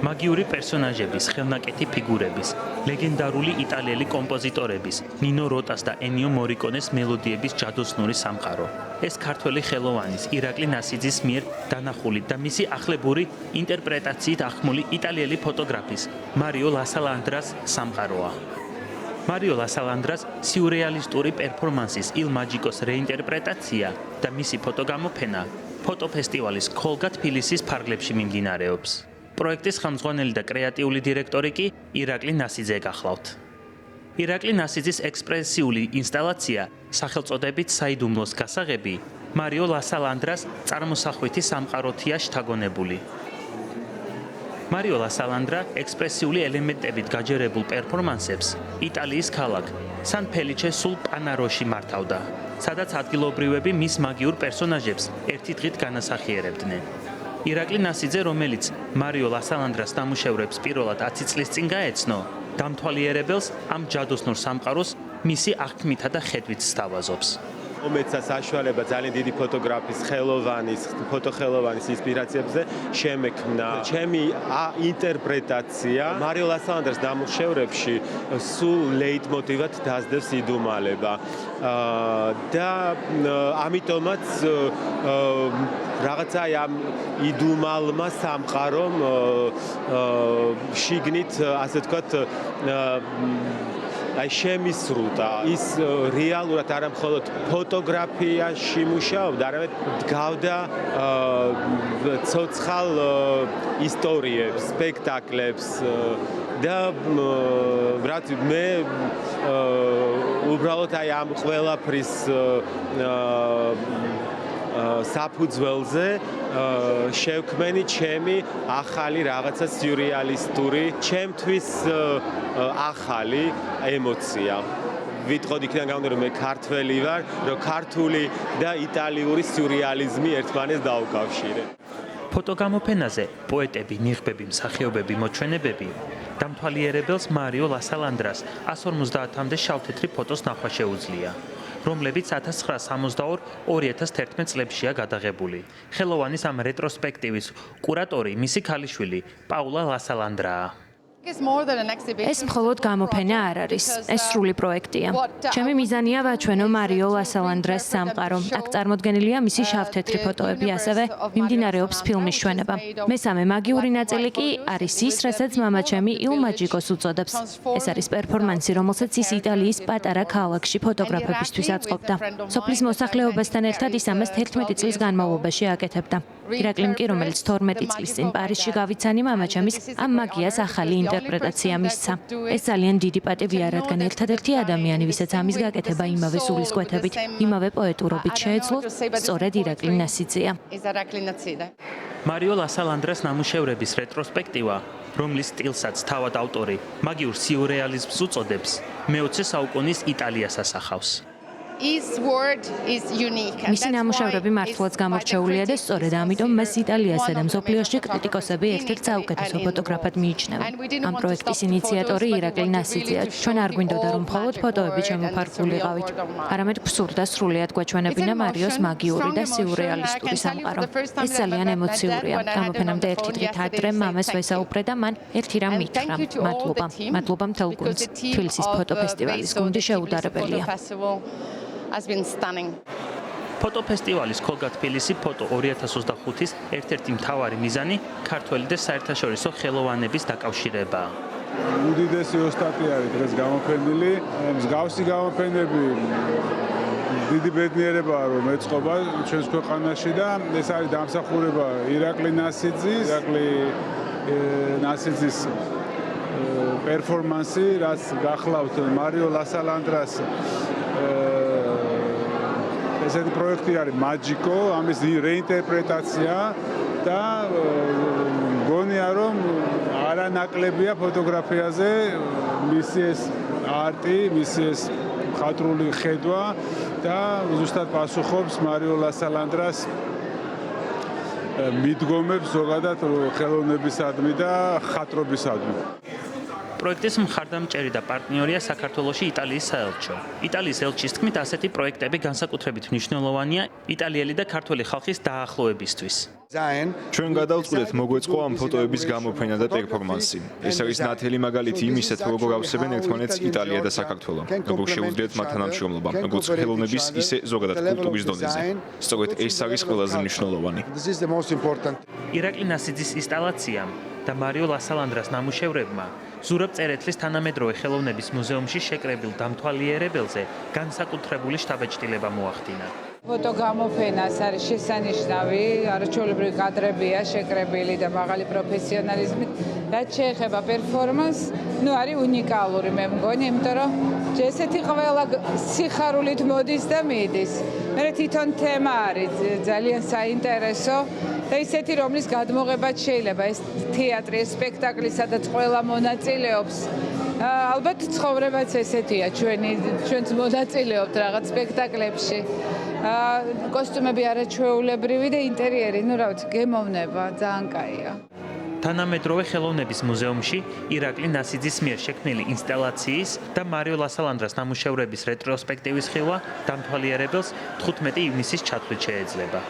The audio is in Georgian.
მაგიური პერსონაჟების, ხელნაკეთი ფიგურების, ლეგენდარული იტალიელი კომპოზიტორების, ნინო როტას და ენიო მორიკონეს მელოდიების ჯადოსნური სამყარო. ეს ქართველი ხელოვანის ირაკლი ნასიძის მიერ დანახული და მისი ახლებური ინტერპრეტაციით ახმული იტალიელი ფოტოგრაფის მარიო ლასალანდრას სამყაროა. მარიო ლასალანდრას სიურეალისტური პერფორმანსის Il Magicos რეინტერპრეტაცია და მისი ფოტოგამოფენა ფოტოფესტივალის ქოლგა თბილისის ფარგლებში მიმდინარეობს. პროექტის ხელმძღვანელი და კრეატიული დირექტორი კი ირაკლი ნასიძე გახლავთ. ირაკლი ნასიძის ექსპრესიული ინსტალაცია სახელწოდებით საიდუმლოს გასაღები მარიო ლასალანდრას წარმოსახვითი სამყაროთია შთაგონებული. მარიო ლასალანდრა ექსპრესიული ელემენტებით გაჯერებულ პერფორმანსებს იტალიის ქალაქ სან ფელიჩე სულ პანაროში მართავდა, სადაც ადგილობრივები მის მაგიურ პერსონაჟებს ერთი დღით განასახიერებდნენ. ირაკლი ნასიძე, რომელიც მარიო ლასალანდრას ნამუშევრებს პირველად 10 წლის წინ გაეცნო, დამთვალიერებელს ამ ჯადოსნურ სამყაროს მისი აღქმითა და ხედვით სთავაზობს. უმეტესად საშუალება ძალიან დიდი ფოტოგრაფის ფოტოხელოვანის ინსპირაციებზე შემექმნა ჩემი ინტერპრეტაცია მარიო ლასალანდრას ნამუშევრებში სულ ლეიტმოტივად დასდევს იდუმალება და ამიტომაც რაღაცა ამ იდუმალმა სამყარომ შიგნით ასე ვთქვათ შემისრულდა ის რეალურად არა მხოლოდ ფოტოგრაფიაში მუშაობდა, არამედ დგავდა ცოცხალ ისტორიებს, სპექტაკლებს და რაც მე უბრალოდ ამ ყველაფრის საფუძველზე შევქმენი ჩემი ახალი რაღაცა სიურეალისტური, ჩემთვის ახალი ემოცია. ვიტყოდი იქიდან გამომდინარე, რომ მე ქართველი ვარ, რომ ქართული და იტალიური სიურეალიზმი ერთმანეთს დაუკავშირე. ფოტოგამოფენაზე პოეტები, ნიღბები, მსახიობები, მოჩვენებები დამთვალიერებელს მარიო ლასალანდრას 150-მდე შავთეთრი ფოტოს ნახვა შეუძლია, რომლებიც 1962-2011 წლებშია გადაღებული. ხელოვანის ამ რეტროსპექტივის კურატორი მისი ქალიშვილი პაულა ლასალანდრაა. ეს მხოლოდ გამოფენა არ არის, ეს სრული პროექტია. ჩემი მიზანია ვაჩვენო მარიო ლასალანდრას სამყარო. აქ წარმოდგენილია მისი შავთეთრი ფოტოები, ასევე მიმდინარეობს ფილმის ჩვენება. მესამე მაგიური ნაწილი კი არის ის, რასაც მამაჩემი Il Magicos უწოდებს. ეს არის პერფორმანსი, რომელსაც ის იტალიის პატარა ქალაქში ფოტოგრაფებისთვის აწყობდა. სოფლის მოსახლეობასთან ერთად ის ამას 11 წლის განმავლობაში აკეთებდა. ირაკლიმ კი, რომელიც 12 წლის წინ პარიზში გავიცანი მამაჩემის ამ მაგიას ახალი ინტერპრეტაცია მისცა. ეს ძალიან დიდი პატივია, რადგან ერთადერთი ადამიანი, ვისაც ამის გაკეთება იმავე სულისკვეთებით, იმავე პოეტურობით შეეძლო, სწორედ ირაკლი ნასიძეა. მარიო ლასალანდრას ნამუშევრების რეტროსპექტივა, რომლის სტილსაც თავად ავტორი მაგიურ სიურეალიზმს უწოდებს, მე-20 საუკუნის იტალიას ასახავს. მისი ნამუშევრები მართლაც გამორჩეულია და სწორედ ამიტომ მას იტალიასა და მსოფლიოში კრიტიკოსები ერთ-ერთ საუკეთესო ფოტოგრაფად მიიჩნევენ. ამ პროექტის ინიციატორი ირაკლი ნასიძეა. ჩვენ არ გვინდოდა, რომ მხოლოდ ფოტოები შემოფარგულიყავით, არამედ გვსურდა სრულიად გვაჩვენებინა მარიოს მაგიური და სიურეალისტური სამყარო. ეს ძალიან ემოციურია. გამოფენამდე ერთი დღით ადრე მამას ვესაუბრე და მან ერთი რამ მითხრა. მადლობა. მადლობა მთელ გუნდს. თბილისის ფოტოფესტივალის გუნდი შეუდარებელია. ფოტოფესტივალის ქოლგა თბილისი ფოტო 2025-ის ერთ-ერთი მთავარი მიზანი ქართველი და საერთაშორისო ხელოვანების დაკავშირებაა. უდიდესი ოსტატი არის დღეს გამოფენილი. მსგავსი გამოფენები დიდი ბედნიერებაა, რომ ეწყობა ჩვენს ქვეყანაში და ეს არის დამსახურება ირაკლი ნასიძის პერფორმანსი, რაც გახლავთ მარიო ლასალანდრას ესეთი პროექტი არის Magico, ამის რეინტერპრეტაცია და მგონია, რომ არანაკლებია ფოტოგრაფიაზე მისი ეს არტი, მისი ეს მხატვრული ხედვა და ზუსტად პასუხობს მარიო ლასალანდრას მიდგომებს ზოგადად ხელოვნებისადმი და ხატრობისადმი. პროექტის მხარდამჭერი და პარტნიორია საქართველოში იტალიის საელჩო. იტალიის ელჩის თქმით, ასეთი პროექტები განსაკუთრებით მნიშვნელოვანია იტალიელი და ქართველი ხალხის დაახლოებისთვის. ჩვენ გადავწყვეტთ მოგვეწყო ამ ფოტოების გამოფენა და პერფორმანსი. ეს არის ნათელი მაგალითი იმისა, როგორ ავსებენ ერთმანეთს იტალია და საქართველო. როგორ შეუძლიათ მათ თანამშრომლობა, როგორც ხელოვნების, ისე ზოგადად კულტურის დონეზე. სწორედ ეს არის ყველაზე მნიშვნელოვანი. ირაკლი ნასიძის ინსტალაციამ და მარიო ლასალანდრას ნამუშევრებმა ზურაბ წერეთლის თანამედროვე ხელოვნების მუზეუმში შეკრებილ დამთვალიერებელზე განსაკუთრებული შთაბეჭდილება მოახდინა. ფოტოგამოფენას არის შესანიშნავი, არაჩვეულებრივი კადრებია შეკრებილი და მაღალი პროფესიონალიზმით. რაც შეეხება პერფორმანსს, არის უნიკალური, მე მგონი, იმიტომ რომ ესეთი ყველა სიხარულით მოდის და მიდის. მე თვითონ თემა არის ძალიან საინტერესო და ისეთი რომლის გადმოღებაც შეიძლება ეს თეატრი, ეს სპექტაკლი, სადაც ყველა მონაწილეობს. ალბათ ცხოვრებაც ესეთია, ჩვენც მონაწილეობთ რაღაც სპექტაკლებში. კოსტუმები არაჩვეულებრივი და ინტერიერი, რა ვიცი, გემოვნება, ძალიან კაია. თანამედროვე ხელოვნების მუზეუმში ირაკლი ნასიძის მიერ შექმნილი ინსტალაციის და მარიო ლასალანდრას ნამუშევრების რეტროსპექტივის ხილვა დამთვალიერებელს 15 ივნისის ჩათვლით შეეძლება.